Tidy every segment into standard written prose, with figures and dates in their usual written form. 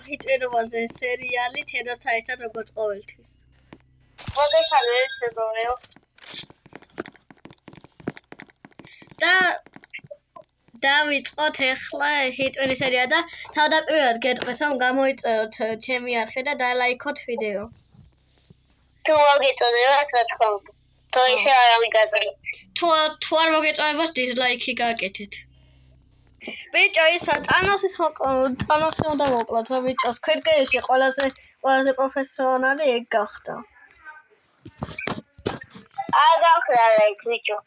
ჰიტვერობაზე სერიალი თედო საერთოდ როგორც ყოველთვის. მოგეშალეთ სეზონეო. და დავიწყოთ ახლა ჰიტვერი სერია და თავდაპირველად გეტყვეს რომ გამოიწეროთ ჩემი არხი და დალაიქოთ ვიდეო. თუ მოგეწონებათ რა თქმა უნდა. თუ ისე არ მიგაწოდოთ. თუ არ მოგეწონებათ დიზლაიკი გააკეთეთ. ბიჭო ისა ტანოსის ტანოსი უნდა მოკლათ რა ბიჭოს ქვირგეში ყველაზე პროფესიონალი ეგ გახდა. არ გავხდა ეგ ბიჭო.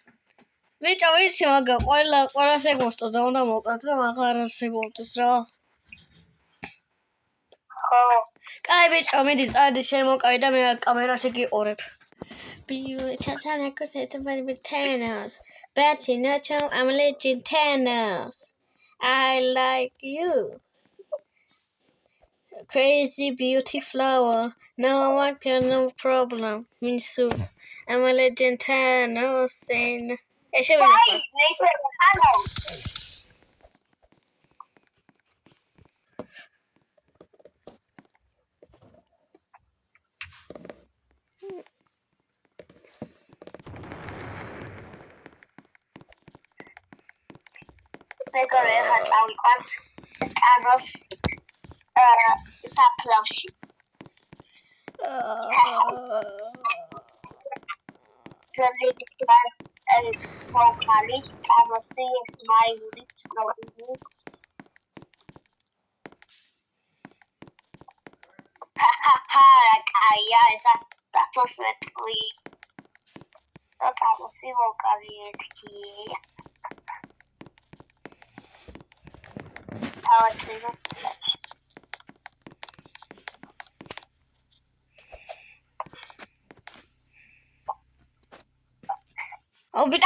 ბიჭო ვიცი მაგრამ ყველას ეგ მოსწონს და უნდა მოკლათ რომ აღარ არსებობდეს რა. ხო. კაი ბიჭო მიდი წადი შემოკავი და მე კამერაში გიყურებ. Chachana it's very Thanos. But you know I'm legend Thanos. I like you. Crazy beauty flower. No one can no problem. Me too. I'm a legend Thanos. მეგობრებო, ხა წავიყვანთ ტანოს საფლავში. ძალიან მოკალი ტანოსი ესმაილი ცნობილი. რა კაია ესა დაწესებული. ტანოსი მოკალი ერთია. Oh, bitte,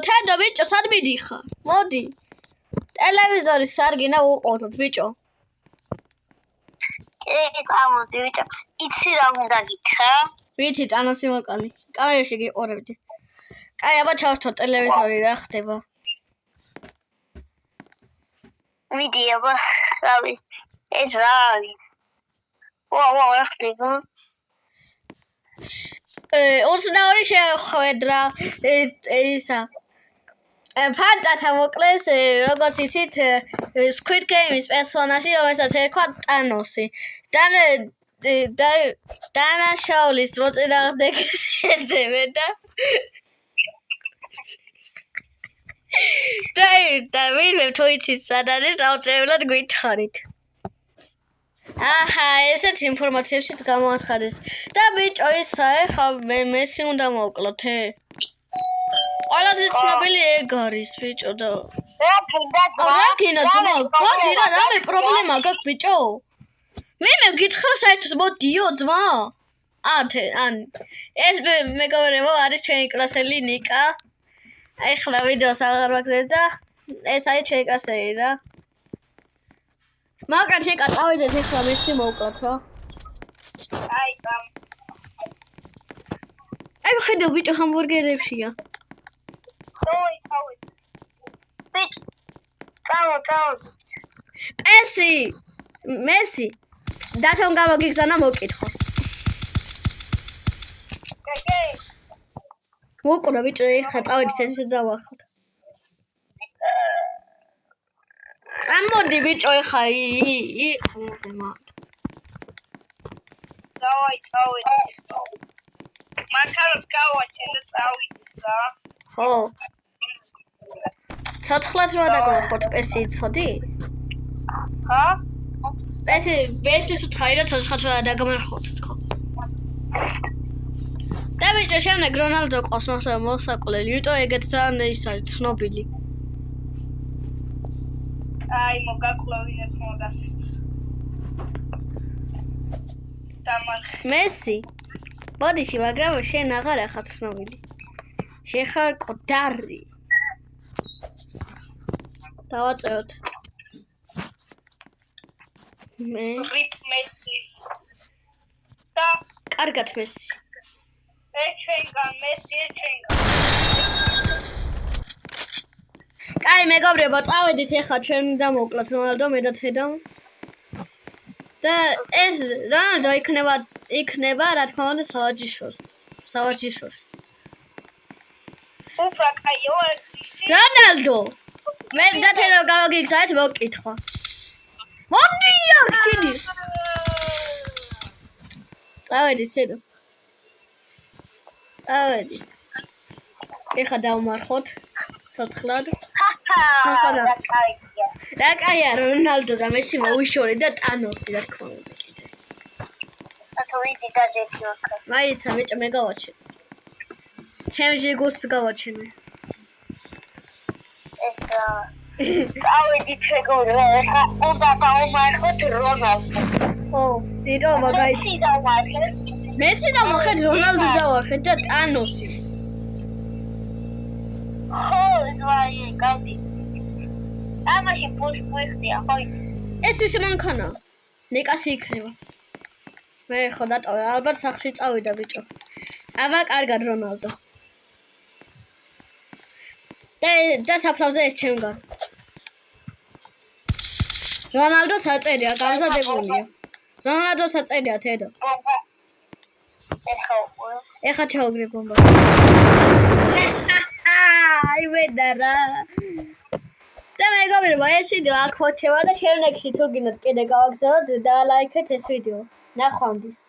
თედო ბიჭო, სად მიდიხარ? მოდი. ტელევიზორის სარგინა უყუროთ, ბიჭო. წამოდი, ბიჭო. იცი რა უნდა გითხრა? ვიცი, ტანოსი მოკალი. კამერაში გიყურებდი. კაი, აბა ჩავართო ტელევიზორი, რა ხდება? მიდი, აბა, რავი. ეს რა არის? რა ხდება? უცნაური შეხვედრა ისა ფანტათა მოკლეს როგორც იცით Squid Game-ის პერსონაჟი რომელსაც ერქვა ტანოსი დანაშაულის მოწინააღმდეგეს ეძებენ და ვინმე თუ იცით სად არის აუცილებლად გვითხრით აჰა, ესეც ინფორმაციებში გამოაცხადეს. და ბიჭო, ისა ეხა მესი უნდა მოკლოთ, ყველაზე ცნობილი ეგ არის, ბიჭო და. რა გინდა ძმა? გოდი რა რამე პრობლემა გაქვს, ბიჭო? მე გითხრა საერთოდ მოდიო ძმა? ეს მეგობრებო არის ჩვენი კლასელი ნიკა. ეხლა ვიდეოს აღარ ვაგზავნე და ეს არის ჩვენი კლასელი რა. მაგრამ შენ კატავიდეთ ეხლა მესი მოვკლათ რა. აი წამ. აი ხედავ ბიჭო ჰამბურგერებშია. ხოი. ბიჭო. წავა. მესი. დათომ გამოგიგზავნა მოკითხო. კაკე. მოკურა ბიჭო ეხლა წავედი ესე დავახოთ. წამოდი ბიჭო ეხა დავაი. მანქანას გავაჩენ და წავიდეთ რა. ხო. ცოცხლად რა დაგახოთ პესი იცოდი? ჰა? პესის უთხარი და ცოცხლად რა დაგამარხოთ თქო. და ბიჭო შემდეგ რონალდო ყავს მოსაკლელი, იმიტომ ეგეც ძალიან ის არის ცნობილი. აი მოგაკლავინებ მოდას. მესი. ბოდიში, მაგრამ შენ აღარ ახარ ცნობილი. შენ ხარ კოდარი. დავაწეროთ. მე რიპ მესი. და კარგად მესი. ჩვენგან მესი ჩვენგან. კაი, მეგობრებო, წავედით ახლა ჩვენ დამოკლათ რონალდო მე და თედამ. და ეს რონალდო იქნება, რა თქმა უნდა, სავარჯიშოში. უფა კაიო. რონალდო! მე და თედამ გავაგიგზავნეთ მოკითხვა. მოდი, ახიდი. წავედით, ცედო. წავედით. ეხა დავმარხოთ. ცოცხლად. რა კაია რონალდო და მესი მოუშორე და ტანოსი რა თქმა უნდა კიდე. ათო ვიდი დაჯექი ვაქა. მაიცა ბიჭო მე გავაჩენ. ჩემში გულს გავაჩენე. ეს წავედით მეგობრებო, ეხლა უნდა დავმარხოთ რონალდო. ო, დირო მაგაი. მესი დავმარხეთ რონალდო დავარხეთ და ტანოსი. ხო, ზვაი, გავდი. ამაში ფულს მოიხდია, ხო იცი? ეს ვისი მანქანა? ნიკასი იქნება. მე ხო დატოვე, ალბათ სახში წავიდა ბიჭო. აბა კარგად რონალდო. და საფლავზე ეს ჩემგან. რონალდო საწერია, გამზადებულია. რონალდო საწერია თედო. ეხა ჩაუგრე ბომბა. აი ვედარა. და მეგობრებო, ეს ვიდეო აქ მოჩება და შემდეგში თუ გინდათ კიდე გავაგზავნოთ და ლაიქეთ ეს ვიდეო. ნახვამდის.